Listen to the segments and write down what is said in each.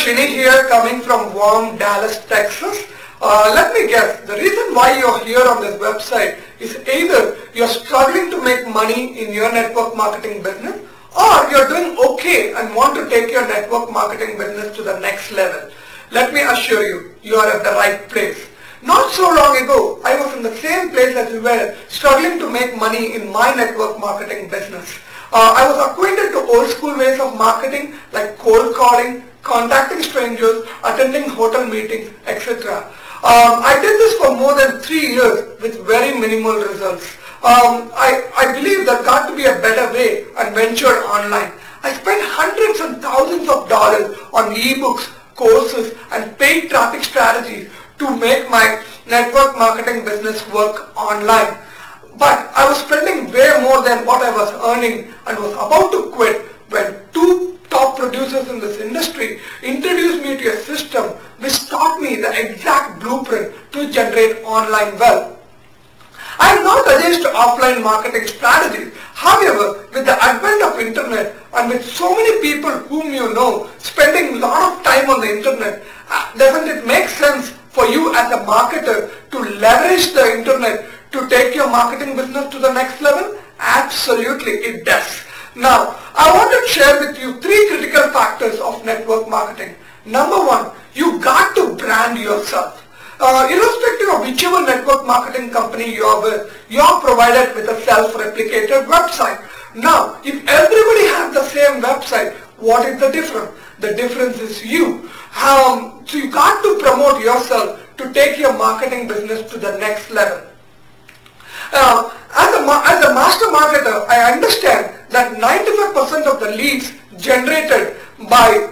Shini here, coming from warm Dallas, Texas. Let me guess, the reason why you're here on this website is either you're struggling to make money in your network marketing business, or you're doing okay and want to take your network marketing business to the next level. Let me assure you, you are at the right place. Not so long ago, I was in the same place as you were, struggling to make money in my network marketing business. I was acquainted to old school ways of marketing like cold calling, contacting strangers, attending hotel meetings, etc. I did this for more than 3 years with very minimal results. I believe there got to be a better way and ventured online. I spent hundreds and thousands of dollars on ebooks, courses and paid traffic strategies to make my network marketing business work online. But I was spending way more than what I was earning and was about to quit when two top producers in this industry introduced me to a system which taught me the exact blueprint to generate online wealth. I am not against offline marketing strategies. However, with the advent of internet and with so many people whom you know spending a lot of time on the internet, doesn't it make sense for you as a marketer to leverage the internet to take your marketing business to the next level? Absolutely, it does. Now, I want to share with you 3 critical factors of network marketing. Number 1, you got to brand yourself. Irrespective of whichever network marketing company you are with, you are provided with a self-replicated website. Now, if everybody has the same website, what is the difference? The difference is you. So you got to promote yourself to take your marketing business to the next level. As a master marketer, I understand that 95% of the leads generated by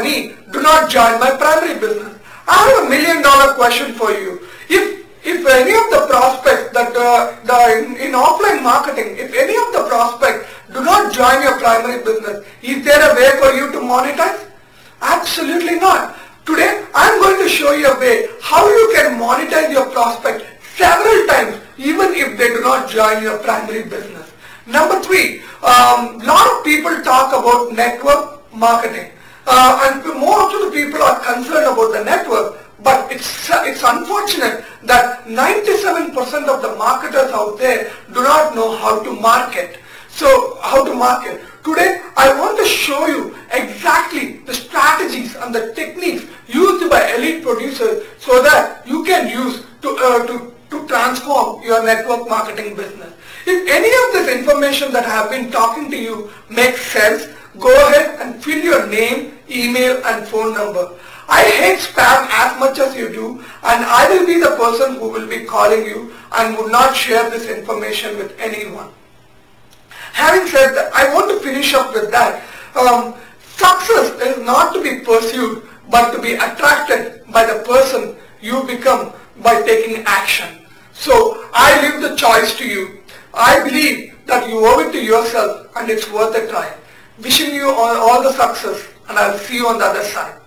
me do not join my primary business. I have $1 million question for you. If any of the prospects in offline marketing, if any of the prospects do not join your primary business, is there a way for you to monetize? Absolutely not. Today, I am going to show you a way how you can monetize your prospect several times even if they do not join your primary business. Number 3, lot of people talk about network marketing. And most of the people are concerned about the network, but it's unfortunate that 97% of the marketers out there do not know how to market. So how to market? Today I want to show you exactly the strategies and the techniques used by elite producers so that you can use to transform your network marketing business. If any of this information that I have been talking to you makes sense, go ahead and fill your name, email and phone number. I hate spam as much as you do, and I will be the person who will be calling you and would not share this information with anyone. Having said that, I want to finish up with that. Success is not to be pursued but to be attracted by the person you become by taking action. So I leave the choice to you. I believe that you owe it to yourself and it's worth a try. Wishing you all the success, and I'll see you on the other side.